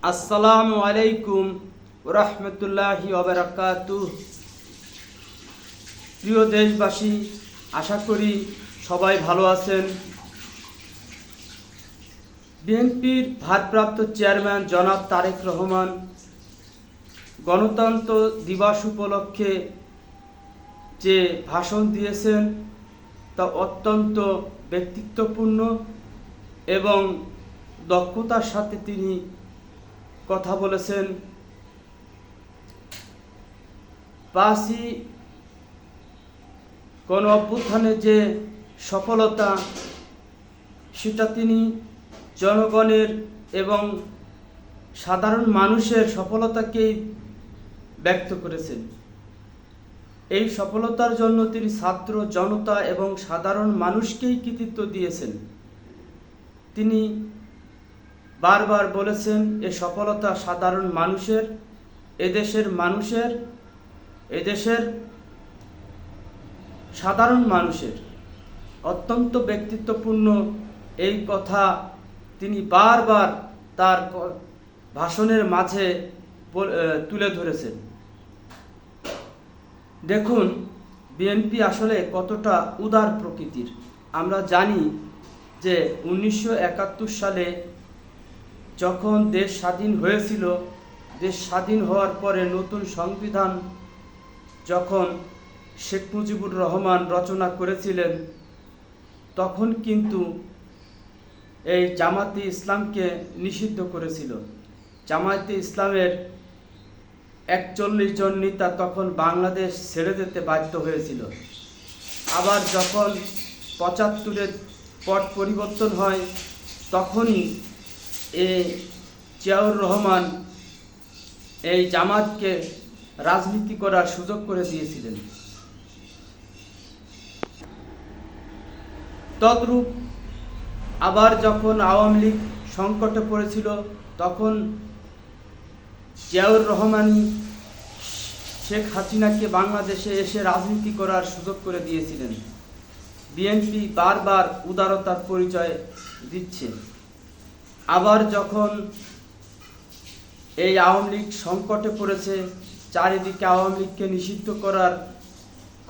আসসালামু আলাইকুম রহমতুল্লাহি ওবারাকাতুহ। প্রিয় দেশবাসী, আশা করি সবাই ভালো আছেন। বিএনপির ভারপ্রাপ্ত চেয়ারম্যান জনাব তারেক রহমান গণতন্ত্র দিবস উপলক্ষে যে ভাষণ দিয়েছেন তা অত্যন্ত ব্যক্তিত্বপূর্ণ এবং দক্ষতার সাথে তিনি কথা বলেছেন। ৫ই গণ অভ্যুত্থানের যে সফলতা, সেটা তিনি জনগণের এবং সাধারণ মানুষের সফলতাকেই ব্যক্ত করেছেন। এই সফলতার জন্য তিনি ছাত্র জনতা এবং সাধারণ মানুষকেই কৃতিত্ব দিয়েছেন। তিনি বারবার বলেছেন এ সফলতা সাধারণ মানুষের, এদেশের সাধারণ মানুষের। অত্যন্ত ব্যক্তিত্বপূর্ণ এই কথা তিনি বারবার তার ভাষণের মাঝে তুলে ধরেছেন। দেখুন, বিএনপি আসলে কতটা উদার প্রকৃতির। আমরা জানি যে 1971 সালে যখন দেশ স্বাধীন হয়েছিল, দেশ স্বাধীন হওয়ার পরে নতুন সংবিধান যখন শেখ মুজিবুর রহমান রচনা করেছিলেন, তখন কিন্তু এই জামাতে ইসলামকে নিষিদ্ধ করেছিল। জামাতে ইসলামের 41 জন নেতা তখন বাংলাদেশ ছেড়ে যেতে বাধ্য হয়েছিল। আবার যখন 75-এর পট পরিবর্তন হয়, তখনই জিয়াউর রহমান এই জামাতকে রাজনীতি করার সুযোগ করে দিয়েছিলেন। তদ্রূপ আবার যখন আওয়ামী লীগ সংকটে পড়েছিল, তখন জিয়াউর রহমানই শেখ হাসিনাকে বাংলাদেশে এসে রাজনীতি করার সুযোগ করে দিয়েছিলেন। বিএনপি বারবার উদারতার পরিচয় দিচ্ছে। আবার যখন এই আওয়ামী লীগ সংকটে পড়েছে, চারিদিকে আওয়ামী লীগকে নিষিদ্ধ করার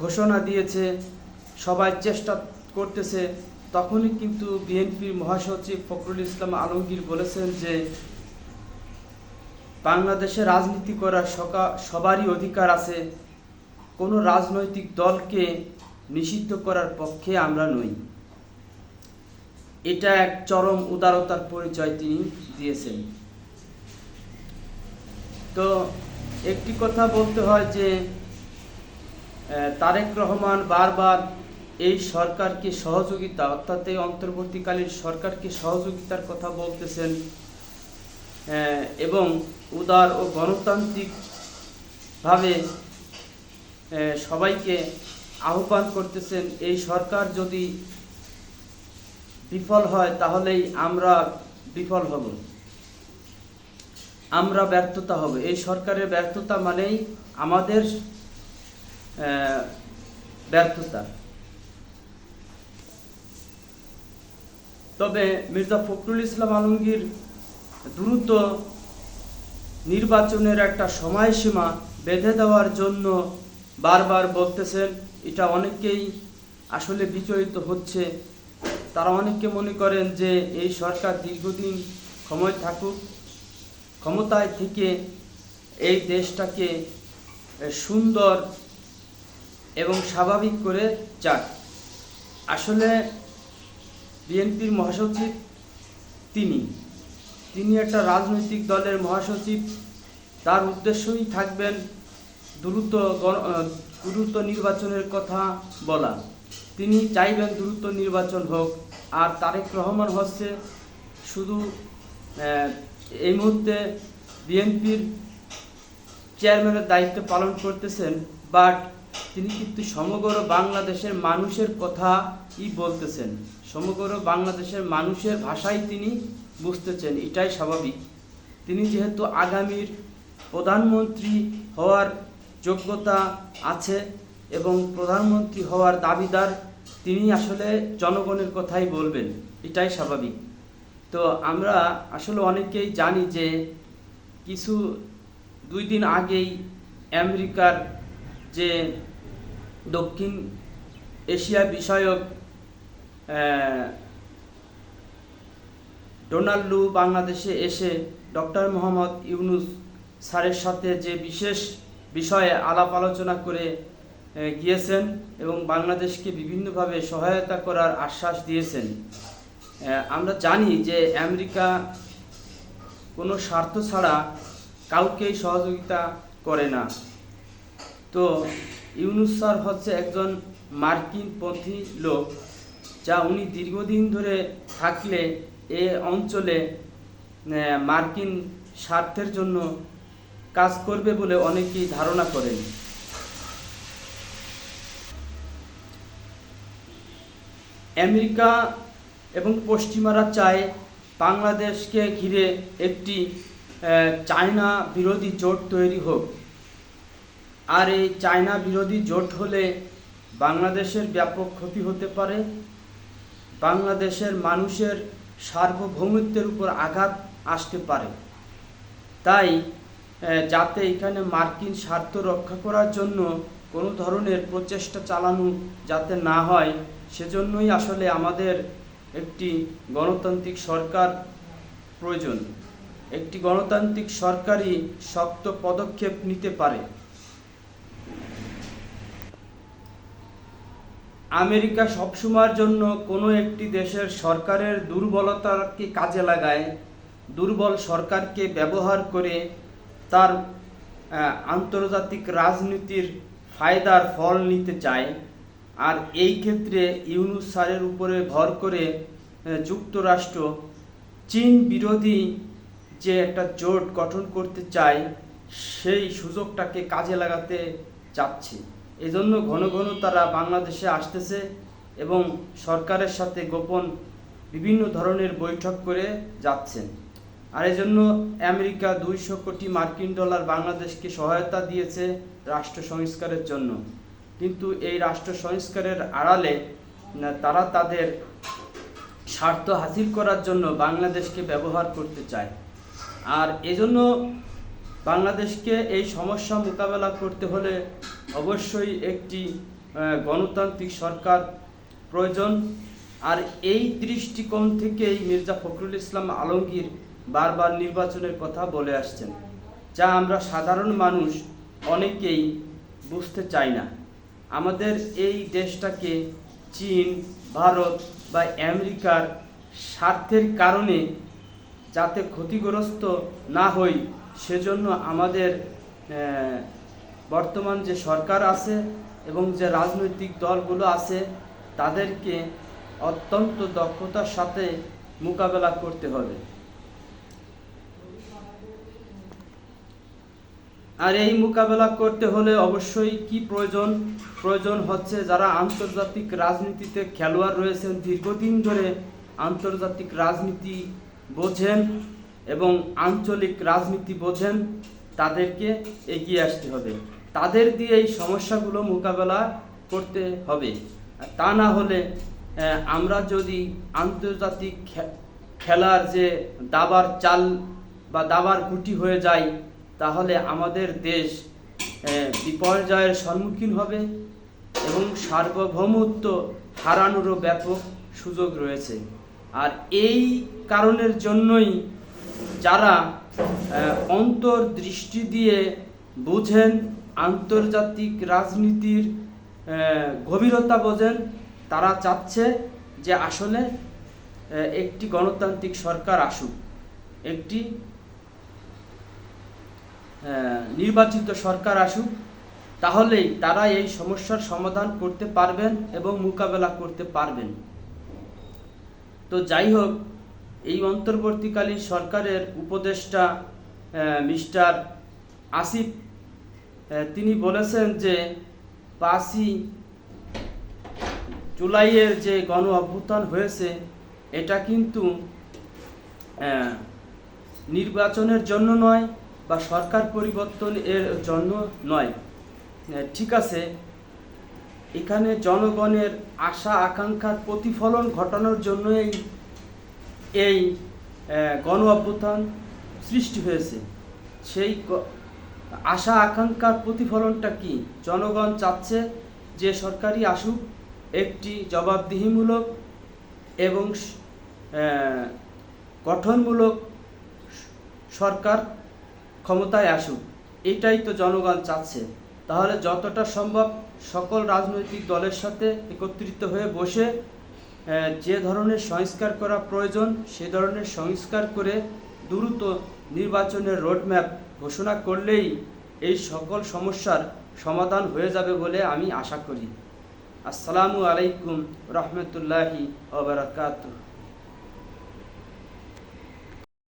ঘোষণা দিয়েছে, সবাই চেষ্টা করতেছে, তখনই কিন্তু বিএনপির মহাসচিব ফখরুল ইসলাম আলমগীর বলেছেন যে বাংলাদেশে রাজনীতি করার সবারই অধিকার আছে, কোনো রাজনৈতিক দলকে নিষিদ্ধ করার পক্ষে আমরা নই। এটা এক চরম উদারতার পরিচয় তিনি দিয়েছেন। তো একটি কথা বলতে হয় যে তারেক রহমান বারবার এই সরকারকে সহযোগিতা, অর্থাৎ এই অন্তর্বর্তীকালীন সরকারকে সহযোগিতার কথা বলতেছেন এবং উদার ও গণতান্ত্রিকভাবে সবাইকে আহ্বান করতেছেন। এই সরকার যদি বিফল হয় তাহলেই আমরা বিফল হব, আমরা ব্যর্থতা হব। এই সরকারের ব্যর্থতা মানেই আমাদের ব্যর্থতা। তবে মির্জা ফখরুল ইসলাম আলমগীর দ্রুত নির্বাচনের একটা সময়সীমা বেঁধে দেওয়ার জন্য বারবার বলতেছেন। এটা অনেকেই আসলে বিচলিত হচ্ছে। তারা অনেকে মনে করেন যে এই সরকার দীর্ঘদিন ক্ষমতায় থেকে এই দেশটাকে সুন্দর এবং স্বাভাবিক করে যাক। আসলে বিএনপির মহাসচিব তিনি একটা রাজনৈতিক দলের মহাসচিব। তার উদ্দেশ্যই থাকবেন দ্রুত নির্বাচনের কথা বলা। তিনি চাইবেন দ্রুত নির্বাচন হোক। আর তারেক রহমান হচ্ছে শুধু এই মুহূর্তে বিএনপির চেয়ারম্যানের দায়িত্ব পালন করতেছেন, বাট তিনি কিন্তু সমগ্র বাংলাদেশের মানুষের কথাই বলতেছেন। সমগ্র বাংলাদেশের মানুষের ভাষাই তিনি বুঝতেছেন, এটাই স্বাভাবিক। তিনি যেহেতু আগামীর প্রধানমন্ত্রী হওয়ার যোগ্যতা আছে এবং প্রধানমন্ত্রী হওয়ার দাবিদার, তিনি আসলে জনগণের কথাই বলবেন, এটাই স্বাভাবিক। তো আমরা আসলে অনেকেই জানি যে কিছু 2 দিন আগেই আমেরিকার যে দক্ষিণ এশিয়া বিষয়ক ডোনাল্ড লু বাংলাদেশে এসে ডক্টর মোহাম্মদ ইউনূস স্যারের সাথে যে বিশেষ বিষয়ে আলাপ আলোচনা করে গিয়েছেন এবং বাংলাদেশকে বিভিন্নভাবে সহায়তা করার আশ্বাস দিয়েছেন। আমরা জানি যে আমেরিকা কোনো স্বার্থ ছাড়া কাউকেই সহযোগিতা করে না। তো ইউনূস স্যার হচ্ছে একজন মার্কিনপন্থী লোক, যা উনি দীর্ঘদিন ধরে থাকলে এ অঞ্চলে মার্কিন স্বার্থের জন্য কাজ করবে বলে অনেকেই ধারণা করেন। আমেরিকা এবং পশ্চিমারা চায় বাংলাদেশকে ঘিরে একটি চায়না বিরোধী জোট তৈরি হোক, আর এই চায়না বিরোধী জোট হলে বাংলাদেশের ব্যাপক ক্ষতি হতে পারে, বাংলাদেশের মানুষের সার্বভৌমত্বের উপর আঘাত আসতে পারে। তাই যাতে এখানে মার্কিন স্বার্থ রক্ষা করার জন্য কোনো ধরনের প্রচেষ্টা চালানো যাতে না হয়, সেজন্যই আসলে আমাদের একটি গণতান্ত্রিক সরকার প্রয়োজন। একটি গণতান্ত্রিক সরকারই শক্ত পদক্ষেপ নিতে পারে। আমেরিকা সবসময়ের জন্য কোনো একটি দেশের সরকারের দুর্বলতাকে কাজে লাগায়, দুর্বল সরকারকে ব্যবহার করে তার আন্তর্জাতিক রাজনীতির ফায়দার ফল নিতে চায়। আর এই ক্ষেত্রে ইউনূস স্যারের উপরে ভর করে যুক্তরাষ্ট্র চীন বিরোধী যে একটা জোট গঠন করতে চায়, সেই সুযোগটাকে কাজে লাগাতে চাচ্ছে। এজন্য ঘন ঘন তারা বাংলাদেশে আসতেছে এবং সরকারের সাথে গোপন বিভিন্ন ধরনের বৈঠক করে যাচ্ছেন। আর এজন্য আমেরিকা 200 কোটি মার্কিন ডলার বাংলাদেশকে সহায়তা দিয়েছে রাষ্ট্র সংস্কারের জন্য। কিন্তু এই রাষ্ট্র সংস্কারের আড়ালে তারা তাদের স্বার্থ হাসিল করার জন্য বাংলাদেশকে ব্যবহার করতে চায়। আর এজন্য বাংলাদেশকে এই সমস্যা মোকাবেলা করতে হলে অবশ্যই একটি গণতান্ত্রিক সরকার প্রয়োজন। আর এই দৃষ্টিকোণ থেকেই মির্জা ফখরুল ইসলাম আলমগীর বারবার নির্বাচনের কথা বলে আসছেন, যা আমরা সাধারণ মানুষ অনেকেই বুঝতে চাই না। আমাদের এই দেশটাকে চীন, ভারত বা আমেরিকার স্বার্থের কারণে যাতে ক্ষতিগ্রস্ত না হই, সেজন্য আমাদের বর্তমান যে সরকার আছে এবং যে রাজনৈতিক দলগুলো আছে, তাদেরকে অত্যন্ত দক্ষতার সাথে মোকাবেলা করতে হবে। আর এই মোকাবেলা করতে হলে অবশ্যই কি প্রয়োজন হচ্ছে, যারা আন্তর্জাতিক রাজনীতিতে খেলোয়াড় রয়েছেন, দীর্ঘদিন ধরে আন্তর্জাতিক রাজনীতি বোঝেন এবং আঞ্চলিক রাজনীতি বোঝেন, তাদেরকে এগিয়ে আসতে হবে। তাদের দিয়ে এই সমস্যাগুলো মোকাবেলা করতে হবে। তা না হলে আমরা যদি আন্তর্জাতিক খেলার যে দাবার চাল বা দাবার গুটি হয়ে যায়, তাহলে আমাদের দেশ বিপর্যয়ের সম্মুখীন হবে এবং সার্বভৌমত্ব হারানোরও ব্যাপক সুযোগ রয়েছে। আর এই কারণের জন্যই যারা অন্তর্দৃষ্টি দিয়ে বুঝেন, আন্তর্জাতিক রাজনীতির গভীরতা বোঝেন, তারা চাচ্ছে যে আসলে একটি গণতান্ত্রিক সরকার আসুক, একটি নির্বাচিত সরকার আসুক, তাহলেই তারা এই সমস্যার সমাধান করতে পারবেন এবং মোকাবেলা করতে পারবেন। তো যাই হোক, এই অন্তর্বর্তীকালীন সরকারের উপদেষ্টা মিস্টার আসিফ তিনি বলেছেন যে 5ই জুলাইয়ের যে গণ অভ্যুত্থান হয়েছে, এটা কিন্তু নির্বাচনের জন্য নয় বা সরকার পরিবর্তনের জন্য নয়। ঠিক আছে, এখানে জনগণের আশা আকাঙ্ক্ষার প্রতিফলন ঘটানোর জন্যই এই গণ অভ্যুত্থান সৃষ্টি হয়েছে। সেই আশা আকাঙ্ক্ষার প্রতিফলনটা কি? জনগণ চাচ্ছে যে সরকারি আসুক, একটি জবাবদিহিমূলক এবং গঠনমূলক সরকার ক্ষমতায় আসুক। এটাই তো জনগণ চাচ্ছে। তাহলে যতটা সম্ভব সকল রাজনৈতিক দলের সাথে একত্রিত হয়ে বসে যে ধরনের সংস্কার করা প্রয়োজন সে ধরনের সংস্কার করে দ্রুত নির্বাচনের রোডম্যাপ ঘোষণা করলেই এই সকল সমস্যার সমাধান হয়ে যাবে বলে আমি আশা করি। আসসালামু আলাইকুম রহমতুল্লাহি ওয়া বারাকাতুহু।